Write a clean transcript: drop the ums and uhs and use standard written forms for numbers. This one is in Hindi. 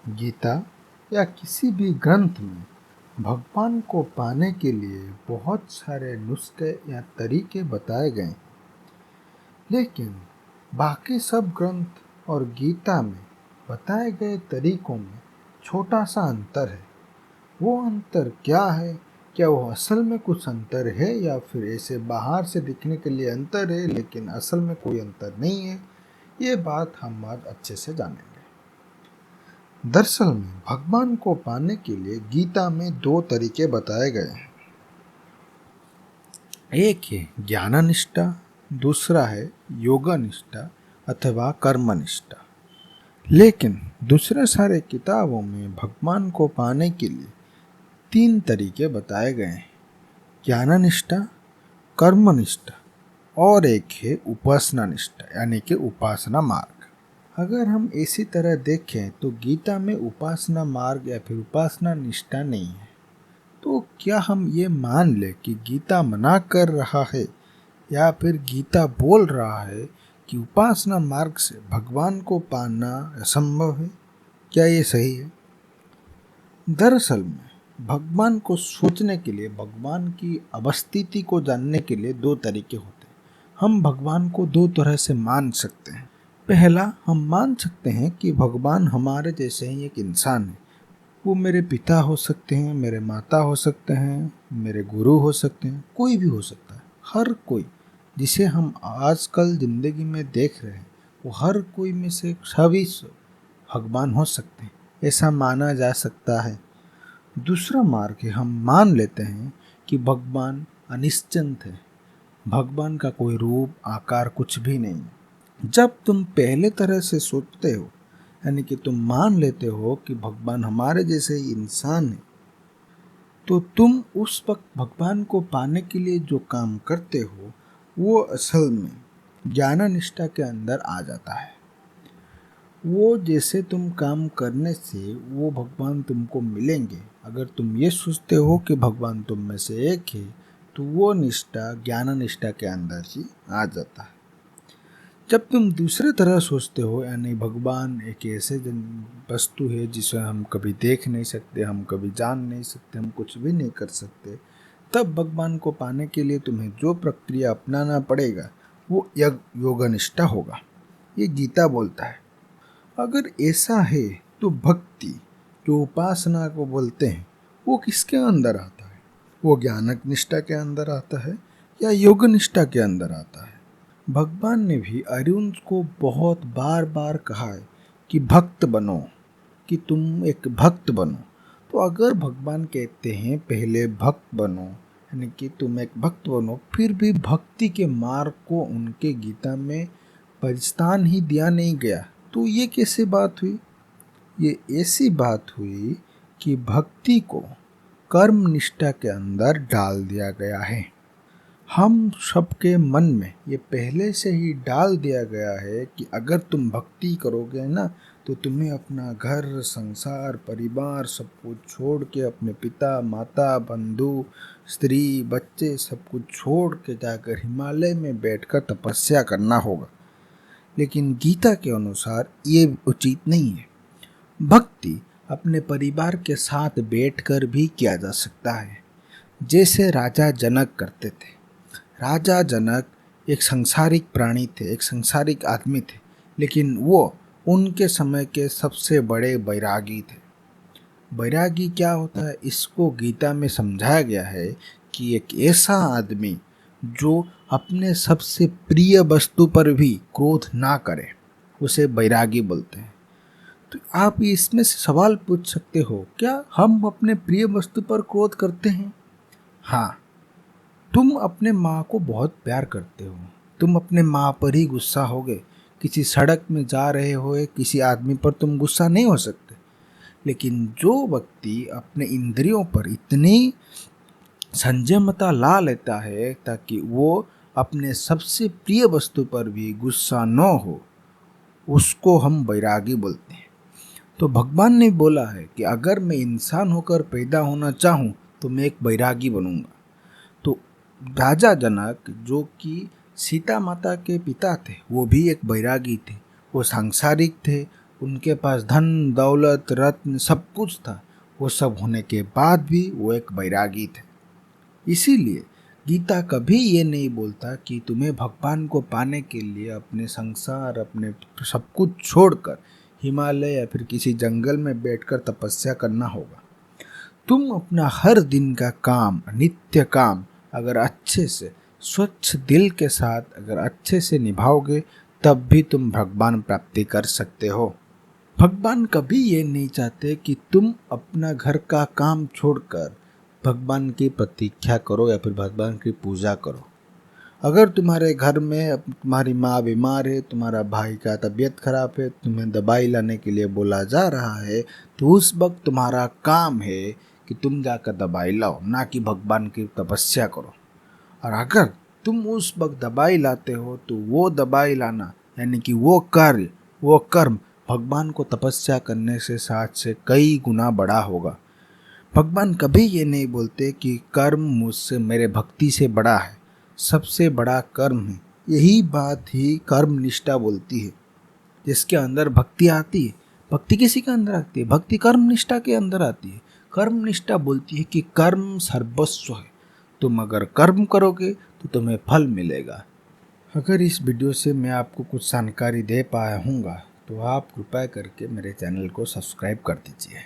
गीता या किसी भी ग्रंथ में भगवान को पाने के लिए बहुत सारे नुस्खे या तरीके बताए गए हैं, लेकिन बाकी सब ग्रंथ और गीता में बताए गए तरीकों में छोटा सा अंतर है। वो अंतर क्या है? क्या वो असल में कुछ अंतर है या फिर ऐसे बाहर से दिखने के लिए अंतर है लेकिन असल में कोई अंतर नहीं है? ये बात हम आज अच्छे से जानेंगे। दरअसल में भगवान को पाने के लिए गीता में दो तरीके बताए गए हैं। एक है ज्ञाननिष्ठा, दूसरा है योगनिष्ठा अथवा कर्मनिष्ठा। लेकिन दूसरे सारे किताबों में भगवान को पाने के लिए तीन तरीके बताए गए हैं: ज्ञाननिष्ठा, कर्मनिष्ठा और एक है उपासना निष्ठा यानी कि उपासना मार्ग। अगर हम इसी तरह देखें तो गीता में उपासना मार्ग या फिर उपासना निष्ठा नहीं है। तो क्या हम ये मान ले कि गीता मना कर रहा है या फिर गीता बोल रहा है कि उपासना मार्ग से भगवान को पाना असंभव है? क्या ये सही है? दरअसल में भगवान को सोचने के लिए, भगवान की अवस्थिति को जानने के लिए दो तरीके होते हैं। हम भगवान को दो तरह से मान सकते हैं। पहला, हम मान सकते हैं कि भगवान हमारे जैसे ही एक इंसान है। वो मेरे पिता हो सकते हैं, मेरे माता हो सकते हैं, मेरे गुरु हो सकते हैं, कोई भी हो सकता है। हर कोई जिसे हम आजकल जिंदगी में देख रहे हैं वो हर कोई में से सभी भगवान हो सकते हैं, ऐसा माना जा सकता है। दूसरा मार्ग है, हम मान लेते हैं कि भगवान अनिश्चित है, भगवान का कोई रूप आकार कुछ भी नहीं। जब तुम पहले तरह से सोचते हो यानी कि तुम मान लेते हो कि भगवान हमारे जैसे ही इंसान है, तो तुम उस वक्त भगवान को पाने के लिए जो काम करते हो वो असल में ज्ञान निष्ठा के अंदर आ जाता है। वो जैसे तुम काम करने से वो भगवान तुमको मिलेंगे, अगर तुम ये सोचते हो कि भगवान तुम में से एक है, तो वो निष्ठा ज्ञान निष्ठा के अंदर ही आ जाता है। जब तुम दूसरे तरह सोचते हो यानी भगवान एक ऐसे वस्तु है जिसे हम कभी देख नहीं सकते, हम कभी जान नहीं सकते, हम कुछ भी नहीं कर सकते, तब भगवान को पाने के लिए तुम्हें जो प्रक्रिया अपनाना पड़ेगा वो योगनिष्ठा होगा। ये गीता बोलता है। अगर ऐसा है तो भक्ति, जो उपासना को बोलते हैं, वो किसके अंदर आता है? वो ज्ञानक निष्ठा के अंदर आता है या योग निष्ठा के अंदर आता है? भगवान ने भी अर्जुन को बहुत बार बार कहा है कि भक्त बनो, कि तुम एक भक्त बनो। तो अगर भगवान कहते हैं पहले भक्त बनो यानी कि तुम एक भक्त बनो, फिर भी भक्ति के मार्ग को उनके गीता में परिस्थान ही दिया नहीं गया, तो ये कैसे बात हुई? ये ऐसी बात हुई कि भक्ति को कर्म निष्ठा के अंदर डाल दिया गया है। हम सबके मन में ये पहले से ही डाल दिया गया है कि अगर तुम भक्ति करोगे ना तो तुम्हें अपना घर, संसार, परिवार सब कुछ छोड़ के, अपने पिता, माता, बंधु, स्त्री, बच्चे सब कुछ छोड़ के जाकर हिमालय में बैठकर तपस्या करना होगा। लेकिन गीता के अनुसार ये उचित नहीं है। भक्ति अपने परिवार के साथ बैठकर भी किया जा सकता है, जैसे राजा जनक करते थे। राजा जनक एक सांसारिक प्राणी थे, एक सांसारिक आदमी थे, लेकिन वो उनके समय के सबसे बड़े बैरागी थे। बैरागी क्या होता है, इसको गीता में समझाया गया है कि एक ऐसा आदमी जो अपने सबसे प्रिय वस्तु पर भी क्रोध ना करे, उसे बैरागी बोलते हैं। तो आप इसमें से सवाल पूछ सकते हो, क्या हम अपने प्रिय वस्तु पर क्रोध करते हैं? हाँ, तुम अपने माँ को बहुत प्यार करते हो, तुम अपने माँ पर ही गुस्सा होगे। किसी सड़क में जा रहे हो किसी आदमी पर तुम गुस्सा नहीं हो सकते। लेकिन जो व्यक्ति अपने इंद्रियों पर इतनी संयमता ला लेता है ताकि वो अपने सबसे प्रिय वस्तु पर भी गुस्सा न हो, उसको हम बैरागी बोलते हैं। तो भगवान ने बोला है कि अगर मैं इंसान होकर पैदा होना चाहूँ तो मैं एक बैरागी बनूंगा। तो राजा जनक जो कि सीता माता के पिता थे, वो भी एक बैरागी थे। वो सांसारिक थे, उनके पास धन दौलत रत्न सब कुछ था, वो सब होने के बाद भी वो एक बैरागी थे। इसीलिए गीता कभी ये नहीं बोलता कि तुम्हें भगवान को पाने के लिए अपने संसार, अपने सब कुछ छोड़कर हिमालय या फिर किसी जंगल में बैठकर तपस्या करना होगा। तुम अपना हर दिन का काम, नित्य काम अगर अच्छे से, स्वच्छ दिल के साथ अगर अच्छे से निभाओगे, तब भी तुम भगवान प्राप्ति कर सकते हो। भगवान कभी ये नहीं चाहते कि तुम अपना घर का काम छोड़कर भगवान की प्रतीक्षा करो या फिर भगवान की पूजा करो। अगर तुम्हारे घर में तुम्हारी माँ बीमार है, तुम्हारा भाई का तबीयत खराब है, तुम्हें दवाई लाने के लिए बोला जा रहा है, तो उस वक्त तुम्हारा काम है कि तुम जाकर दवाई लाओ, ना कि भगवान की तपस्या करो। और अगर तुम उस वक्त दवाई लाते हो तो वो दवाई लाना यानी कि वो कार्य, वो कर्म भगवान को तपस्या करने से साथ से कई गुना बड़ा होगा। भगवान कभी ये नहीं बोलते कि कर्म मुझसे, मेरे भक्ति से बड़ा है, सबसे बड़ा कर्म है। यही बात ही कर्म निष्ठा बोलती है, जिसके अंदर भक्ति आती है। भक्ति किसी के अंदर आती है? भक्ति कर्म निष्ठा के अंदर आती है। कर्म निष्ठा बोलती है कि कर्म सर्वस्व है, तुम अगर कर्म करोगे तो तुम्हें फल मिलेगा। अगर इस वीडियो से मैं आपको कुछ जानकारी दे पाया हूँगा तो आप कृपया करके मेरे चैनल को सब्सक्राइब कर दीजिए।